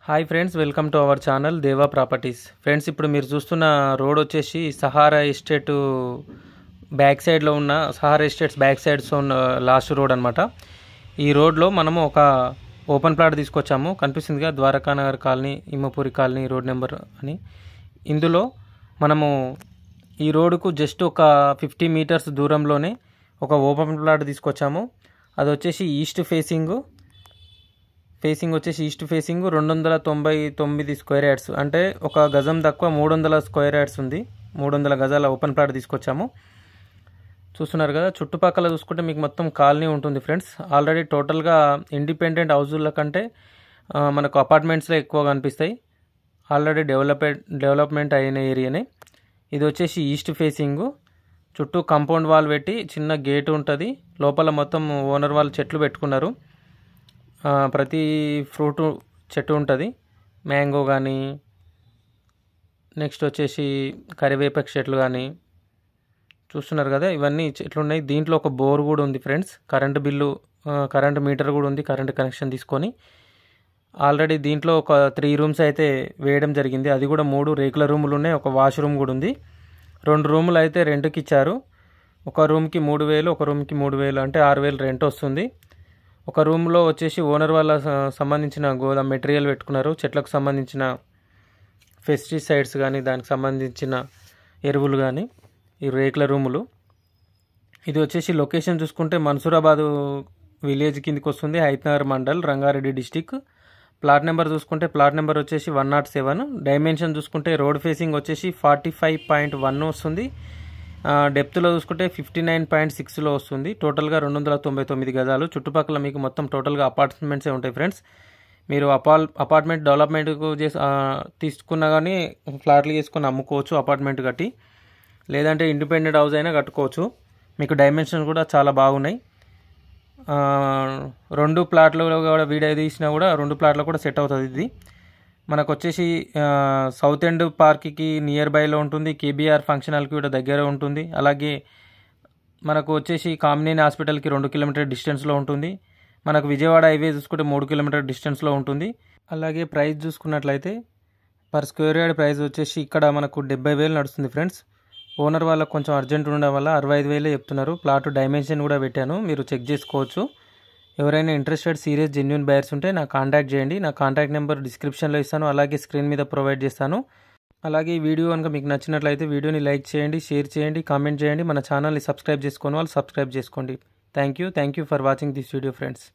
Hi friends, welcome to our channel దేవా properties. Friends, ఇప్పుడు మీరు చూస్తున్న రోడ్ వచ్చేసి సహారా ఎస్టేట్ బ్యాక్ సైడ్లో ఉన్న సహారా ఎస్టేట్స్ బ్యాక్ సైడ్స్ ఉన్న లాస్ట్ రోడ్ అనమాట. ఈ రోడ్లో మనము ఒక ఓపెన్ ప్లాట్ తీసుకొచ్చాము. కనిపిస్తుందిగా, Dwarakanagar colony, Immapuri colony road number అని. ఇందులో మనము ఈ రోడ్డుకు జస్ట్ ఒక 50 మీటర్స్ దూరంలోనే ఒక ఓపెన్ ప్లాట్ తీసుకొచ్చాము. అది వచ్చేసి ఈస్ట్ ఫేసింగ్ వచ్చేసి 299 స్క్వేర్ యార్డ్స్, అంటే ఒక గజం తక్కువ 300 స్క్వేర్ యార్డ్స్ ఉంది. 300 గజాల ఓపెన్ ప్లాట్ తీసుకొచ్చాము. చూస్తున్నారు కదా, చుట్టుపక్కల చూసుకుంటే మీకు మొత్తం కాలనీ ఉంటుంది ఫ్రెండ్స్. ఆల్రెడీ టోటల్గా ఇండిపెండెంట్ హౌజుల కంటే మనకు అపార్ట్మెంట్స్లో ఎక్కువ కనిపిస్తాయి. ఆల్రెడీ డెవలప్మెంట్ అయిన ఏరియానే. ఇది వచ్చేసి ఈస్ట్ ఫేసింగ్, చుట్టూ కాంపౌండ్ వాల్ పెట్టి చిన్న గేట్ ఉంటుంది. లోపల మొత్తం ఓనర్ వాళ్ళు చెట్లు పెట్టుకున్నారు. ప్రతి ఫ్రూట్ చెట్టు ఉంటుంది. మ్యాంగో కానీ, నెక్స్ట్ వచ్చేసి కరివేపాకు చెట్లు కానీ. చూస్తున్నారు కదా, ఇవన్నీ చెట్లు ఉన్నాయి. దీంట్లో ఒక బోర్ కూడా ఉంది ఫ్రెండ్స్. కరెంటు మీటర్ కూడా ఉంది, కరెంటు కనెక్షన్ తీసుకొని. ఆల్రెడీ దీంట్లో ఒక 3 రూమ్స్ అయితే వేయడం జరిగింది. అది కూడా 3 రేకుల రూములు ఉన్నాయి, ఒక వాష్రూమ్ కూడా ఉంది. 2 రూములు అయితే రెంట్కి ఇచ్చారు. ఒక రూమ్కి 3000, ఒక రూమ్కి 3000, అంటే 6000 రెంట్ వస్తుంది. ఒక రూమ్లో వచ్చేసి ఓనర్ వాళ్ళ సంబంధించిన గోదాం మెటీరియల్ పెట్టుకున్నారు. చెట్లకు సంబంధించిన పెస్టిసైడ్స్ కానీ, దానికి సంబంధించిన ఎరువులు కానీ. ఈ రేకుల రూములు. ఇది వచ్చేసి లొకేషన్ చూసుకుంటే మన్సూరాబాద్ విలేజ్ కిందకి వస్తుంది, Hayathnagar mandal, Rangareddy district. Plot number చూసుకుంటే ప్లాట్ నెంబర్ వచ్చేసి 107. డైమెన్షన్ చూసుకుంటే రోడ్ ఫేసింగ్ వచ్చేసి 45.1 వస్తుంది. డెప్త్లో చూసుకుంటే 59.6లో వస్తుంది. టోటల్గా 299 గజాలు. చుట్టుపక్కల మీకు మొత్తం టోటల్గా అపార్ట్మెంట్సే ఉంటాయి ఫ్రెండ్స్. మీరు అపార్ట్మెంట్ డెవలప్మెంట్కు తీసుకున్నా కానీ ఫ్లాట్లు చేసుకొని అమ్ముకోవచ్చు అపార్ట్మెంట్ కట్టి, లేదంటే ఇండిపెండెంట్ హౌస్ అయినా కట్టుకోవచ్చు. మీకు డైమెన్షన్ కూడా చాలా బాగున్నాయి. 2 ప్లాట్లు కూడా వీడియో తీసినా కూడా 2 ప్లాట్లు కూడా సెట్ అవుతుంది. ఇది మనకు వచ్చేసి సౌత్ ఎండ్ పార్క్కి నియర్ బైలో ఉంటుంది. కేబీఆర్ ఫంక్షన్ హాల్కి కూడా దగ్గర ఉంటుంది. అలాగే మనకు వచ్చేసి కామినేని హాస్పిటల్కి 2 కిలోమీటర్ డిస్టెన్స్లో ఉంటుంది. మనకు విజయవాడ హైవే చూసుకుంటే 3 కిలోమీటర్ డిస్టెన్స్లో ఉంటుంది. అలాగే ప్రైస్ చూసుకున్నట్లయితే పర్ స్క్వేర్ యార్డ్ ప్రైస్ వచ్చేసి ఇక్కడ మనకు 70,000 నడుస్తుంది ఫ్రెండ్స్. ఓనర్ వాళ్ళకు కొంచెం అర్జెంట్ ఉండడం వల్ల 65,000 చెప్తున్నారు. ప్లాట్ డైమెన్షన్ కూడా పెట్టాను, మీరు చెక్ చేసుకోవచ్చు. ఎవరైనా ఇంట్రెస్టెడ్ సీరియస్ జెన్యూన్ బయర్స్ ఉంటే నాకు కాంటాక్ట్ చేయండి. నా కాంటాక్ట్ నెంబర్ డిస్క్రిప్షన్లో ఇస్తాను, అలాగే స్క్రీన్ మీద ప్రొవైడ్ చేస్తాను. అలాగే ఈ వీడియో కనుక మీకు నచ్చినట్లయితే వీడియోని లైక్ చేయండి, షేర్ చేయండి, కామెంట్ చేయండి. మన ఛానల్ని సబ్స్క్రైబ్ చేసుకోని వాళ్ళు సబ్స్క్రైబ్ చేసుకోండి. Thank you for watching this video friends.